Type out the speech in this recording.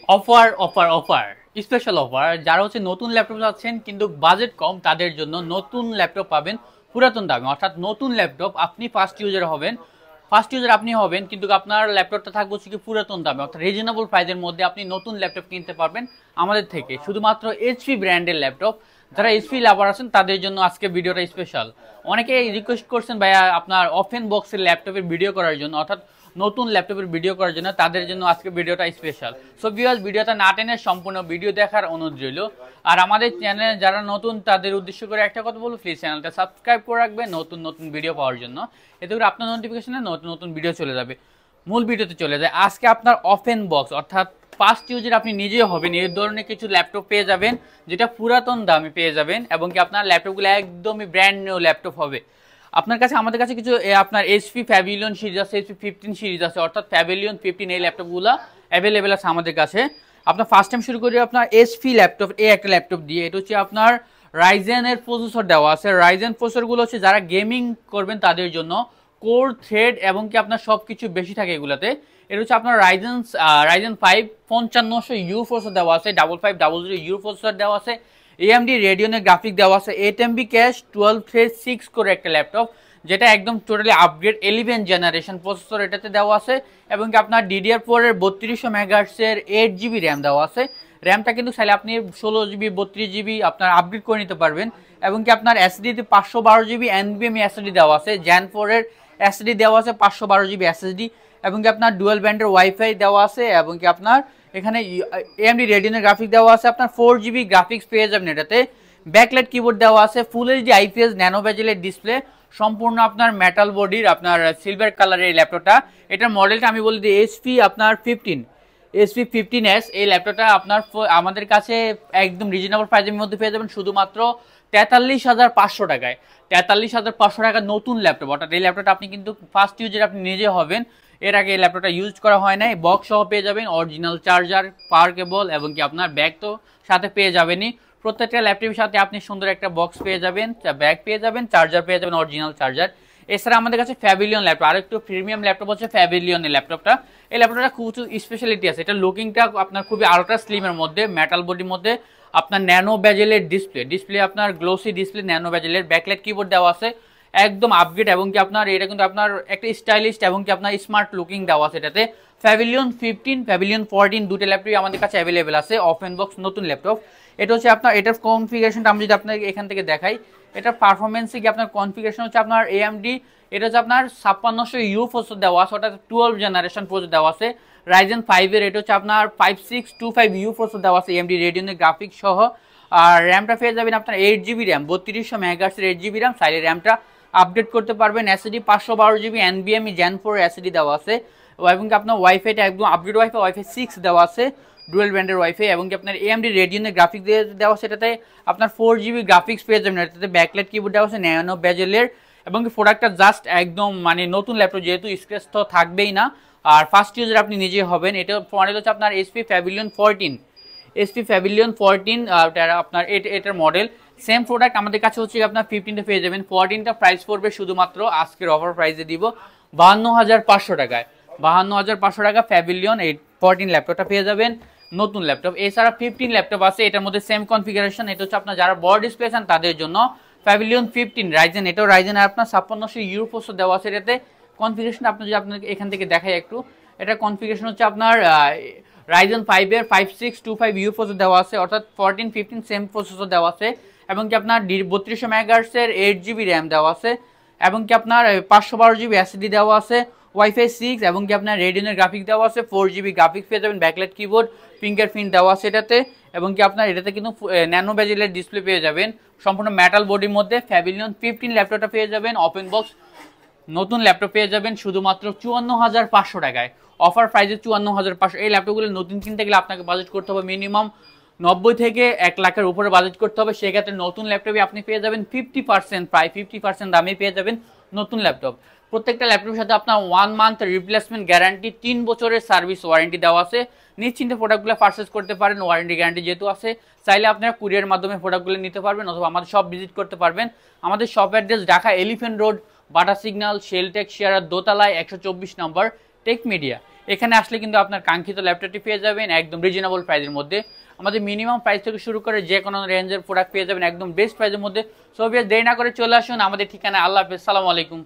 Offer offer offer special offer যারা হচ্ছে নতুন ল্যাপটপ চাচ্ছেন কিন্তু বাজেট কম তাদের জন্য নতুন ল্যাপটপ পাবেন পুরাতন দামে। অর্থাৎ নতুন ল্যাপটপ আপনি ফার্স্ট ইউজার আপনি হবেন কিন্তু আপনার ল্যাপটপটা থাকবে হচ্ছে কি পুরাতন দামে, অর্থাৎ রিজনেবল প্রাইসের মধ্যে আপনি নতুন ল্যাপটপ কিনতে পারবেন আমাদের থেকে। শুধুমাত্র এইচপি ব্র্যান্ডের ল্যাপটপ, যারা এইচপি লাভার আছেন তাদের জন্য আজকে ভিডিওটা স্পেশাল। অনেকে রিকোয়েস্ট করছেন ভাইয়া আপনার ওপেন বক্সের ল্যাপটপের ভিডিও করার জন্য, অর্থাৎ নতুন ল্যাপটপের ভিডিও করার জন্য, তাদের জন্য আজকে ভিডিওটা স্পেশাল। সো ভিউয়ার্স, ভিডিওটা না টেনে সম্পূর্ণ ভিডিও দেখার অনুরোধ রইল। আর আমাদের চ্যানেলে যারা নতুন তাদের উদ্দেশ্য করে একটা কথা বলবো, প্লিজ চ্যানেলটা সাবস্ক্রাইব করে রাখবেন নতুন নতুন ভিডিও পাওয়ার জন্য। এতে করে আপনার নোটিফিকেশনে নতুন নতুন ভিডিও চলে যাবে। মূল ভিডিওতে চলে যায়। আজকে আপনার ওপেন বক্স অর্থাৎ ফার্স্ট ইউজার আপনি নিজেও হবেন এই ধরনের কিছু ল্যাপটপ পেয়ে যাবেন, যেটা পুরাতন দামে পেয়ে যাবেন এবং কি আপনার ল্যাপটপগুলো একদমই ব্র্যান্ড নিউ ল্যাপটপ হবে। আপনার কাছে আমাদের কাছে কিছু আপনার এইচপি প্যাভিলিয়ন সিরিজ আছে, এইচপি 15 সিরিজ আছে, অর্থাৎ প্যাভিলিয়ন 15 এই ল্যাপটপগুলো অ্যাভেলেবেল আছে আমাদের কাছে। আপনার ফার্স্ট টাইম শুরু করি আপনার এইচপি ল্যাপটপ, এই একটা ল্যাপটপ দিয়ে। এটা হচ্ছে আপনার রাইজেনের প্রসেসর দেওয়া আছে। রাইজেন প্রসেসরগুলো হচ্ছে যারা গেমিং করবেন তাদের জন্য, কোর থ্রেড এবং কি আপনার সব কিছু বেশি থাকে এগুলাতে। এটা হচ্ছে আপনার রাইজেন 5 5500U প্রসেসর দেওয়া আছে, 5500U প্রসেসর দেওয়া আছে, AMD রেডিয়নের গ্রাফিক দেওয়া আছে, 8MB ক্যাশ, 12 থ্রেড 6 করে একটা ল্যাপটপ, যেটা একদম টোটালি আপগ্রেড 11 জেনারেশন প্রসেসর এটাতে দেওয়া আছে। এবং কি আপনার DDR4 এর 3200 মেগাহার্টজের 8GB র্যাম দেওয়া আছে। র্যামটা কিন্তু চাইলে আপনি 16GB 32GB আপনার আপগ্রেড করে নিতে পারবেন। এবং কি আপনার SSD 512GB NVMe SSD দেওয়া আছে, Gen 4 এর SSD দেওয়া আছে 512GB SSD। এবং কি আপনার ডুয়াল ব্যান্ডের ওয়াইফাই দেওয়া আছে। এবং কি আপনার এখানে AMD রেডিয়নের গ্রাফিক দেওয়া আছে, আপনার 4GB গ্রাফিক্স পেয়ে যাবেন এটাতে। ব্যাকলাইট কিবোর্ড দেওয়া আছে, ফুল এইচডি IPS ন্যানো বেজেলের ডিসপ্লে, সম্পূর্ণ আপনার মেটাল বডির আপনার সিলভার কালারের এই ল্যাপটপটা। এটার মডেলটা আমি বলি দিই এইচপি 15S। এই ল্যাপটপটা আপনার আমাদের কাছে একদম রিজনেবল প্রাইসের মধ্যে পেয়ে যাবেন শুধুমাত্র 43,500 টাকায়। 43,500 টাকা নতুন ল্যাপটপ। অর্থাৎ এই ল্যাপটপটা আপনি কিন্তু ফার্স্ট ইউজার আপনি নিজে হবেন। এর আগে এই ল্যাপটপটা ইউজ করা হয় নাই। বক্স সহ পেয়ে যাবেন, অরিজিনাল চার্জার, পাওয়ার কেবল এবং কি আপনার ব্যাগ তো সাথে পেয়ে যাবেনই। প্রত্যেকটা ল্যাপটপের সাথে আপনি সুন্দর একটা বক্স পেয়ে যাবেন, ব্যাগ পেয়ে যাবেন, চার্জার পেয়ে যাবেন, অরিজিনাল চার্জার। এছাড়া আমাদের কাছে প্যাভিলিয়ন ল্যাপটপ, আরেকটু প্রিমিয়াম ল্যাপটপ হচ্ছে প্যাভিলিয়নের ল্যাপটপটা। এই ল্যাপটপটা খুব স্পেশালিটি আছে, এটা লুকিংটা আপনার খুবই আলট্রা স্লিমের মধ্যে, মেটাল বডির মধ্যে, আপনার ন্যানো ব্যাজেলের ডিসপ্লে আপনার গ্লোসি ডিসপ্লে, ন্যানো ব্যাজেলের ব্যাকলাইট কিবোর্ড দেওয়া আছে, একদম আপগ্রেড। এবং কি আপনার এটা কিন্তু আপনার একটা স্টাইলিস্ট এবং কি আপনার স্মার্ট লুকিং দেওয়া আছে এটাতে। প্যাভিলিয়ন 15 প্যাভিলিয়ন 14 দুটো ল্যাপটপই আমাদের কাছে অ্যাভেলেবেল আছে, ওপেন বক্স নতুন ল্যাপটপ। এটা হচ্ছে আপনার এটার কনফিগারেশনটা আমি যদি আপনাকে এখান থেকে দেখাই, এটার পারফরমেন্সে কি আপনার কনফিগারেশন হচ্ছে আপনার AMD, এটা হচ্ছে আপনার 5600U প্রসেসর দেওয়া আছে, ওটা 12 জেনারেশন প্রসেসর দেওয়া আছে। রাইজেন 5 এর এটা হচ্ছে আপনার 5625U প্রসেসর দেওয়া আছে, AMD রেডিয়নের গ্রাফিক্স সহ। আর র্যামটা পেয়ে যাবেন আপনার 8GB র্যাম, 3200 মেগাহার্টজের 8GB র্যাম, চাইলে র্যামটা আপডেট করতে পারবেন। SSD 512GB NVMe Gen 4 SSD দেওয়া আছে। এবং কি আপনার ওয়াইফাইটা একদম আপগ্রেড ওয়াইফাই 6 দেওয়া আছে, ডুয়েল ব্যান্ডের ওয়াইফাই। এবং কি আপনার AMD রেডিয়নের গ্রাফিক দিয়ে দেওয়া আছে, এটাতে আপনার 4GB গ্রাফিক্স পেয়ে যাবেন। এটাতে ব্যাকলাইট কিবোর্ড দেওয়া আছে ন্যানো বেজেলের। এবং কি প্রোডাক্টটা জাস্ট একদম মানে নতুন ল্যাপটপ, যেহেতু স্ক্র্যাচ তো থাকবেই না, আর ফার্স্ট ইউজার আপনি নিজে হবেন। এটা মডেল হচ্ছে আপনার এইচপি প্যাভিলিয়ন 14 আপনার এটার মডেল। সেম প্রোডাক্ট আমাদের কাছে হচ্ছে আপনার 15টা পেয়ে যাবেন। 14টা প্রাইস পড়বে শুধুমাত্র আজকের অফার প্রাইসে দিব 52,500 টাকায়। 52,500 টাকা প্যাভিলিয়ন এই 14 ল্যাপটপটা পেয়ে যাবেন নতুন ল্যাপটপ। এছাড়া 15 ল্যাপটপ আছে, এটার মধ্যে সেম কনফিগারেশন। এটা হচ্ছে আপনার যারা বড় ডিসপ্লে চান তাদের জন্য প্যাভিলিয়ন 15 রাইজেন, এটাও রাইজেনের আপনার 5600U প্রসেসর দেওয়া আছে। এটাতে কনফিগারেশন আপনি যদি আপনাকে এখান থেকে দেখাই একটু, এটা কনফিগারেশন হচ্ছে আপনার রাইজেন 5 এর 5625U প্রসেসর দেওয়া আছে, অর্থাৎ 14 15 সেম প্রসেসর দেওয়া আছে। এবং কি আপনার 3200 মেগাহার্টজের 8GB র্যাম দেওয়া আছে। এবং কি আপনার 512GB SSD দেওয়া আছে, ওয়াইফাই 6 এবং কি আপনার রেডিয়নের গ্রাফিক দেওয়া আছে, 4GB গ্রাফিক্স পেয়ে যাবেন, ব্যাকলাইট কিবোর্ড, ফিঙ্গারপ্রিন্ট দেওয়া আছে এটাতে। এবং কি আপনার এটাতে কিন্তু ন্যানো বেজেলের ডিসপ্লে পেয়ে যাবেন, সম্পূর্ণ মেটাল বডির মধ্যে। প্যাভিলিয়ন 15 ল্যাপটপটা পেয়ে যাবেন ওপেন বক্স নতুন ল্যাপটপ পেয়ে যাবেন শুধুমাত্র 54,500 টাকায়। অফার প্রাইসে 54,500। এই ল্যাপটপগুলো নতুন কিনতে গেলে আপনাকে বাজেট করতে হবে মিনিমাম 90 থেকে 1 লাখের উপরে বাজেট করতে হবে। সেক্ষেত্রে নতুন ল্যাপটপে আপনি পেয়ে যাবেন 50%, প্রায় 50% দামে পেয়ে যাবেন নতুন ল্যাপটপ। প্রত্যেকটা ল্যাপটপের সাথে আপনার 1 মান্থ রিপ্লেসমেন্ট গ্যারান্টি, 3 বছরের সার্ভিস ওয়ারেন্টি দেওয়া আছে। নিশ্চিন্তে প্রোডাক্টগুলো পারচেস করতে পারেন, ওয়ারেন্টি গ্যারান্টি যেহেতু আছে। চাইলে আপনারা কুরিয়ার মাধ্যমে প্রোডাক্টগুলো নিতে পারবেন অথবা আমাদের শপ ভিজিট করতে পারবেন। আমাদের shop address Dhaka elephant road, বাটা সিগন্যাল, শেলটেক শেয়ার দোতলায় 124 নম্বর টেক মিডিয়া। এখানে আসলে কিন্তু আপনার কাঙ্ক্ষিত ল্যাপটপটি পেয়ে যাবেন একদম রিজনেবল প্রাইসের মধ্যে। আমাদের মিনিমাম প্রাইস থেকে শুরু করে যে কোনো রেঞ্জের প্রোডাক্ট পেয়ে যাবেন একদম বেস্ট প্রাইসের মধ্যে। সো দেরি না করে চলে আসুন আমাদের ঠিকানা। আল্লাহ হাফেজ, সালামু আলাইকুম।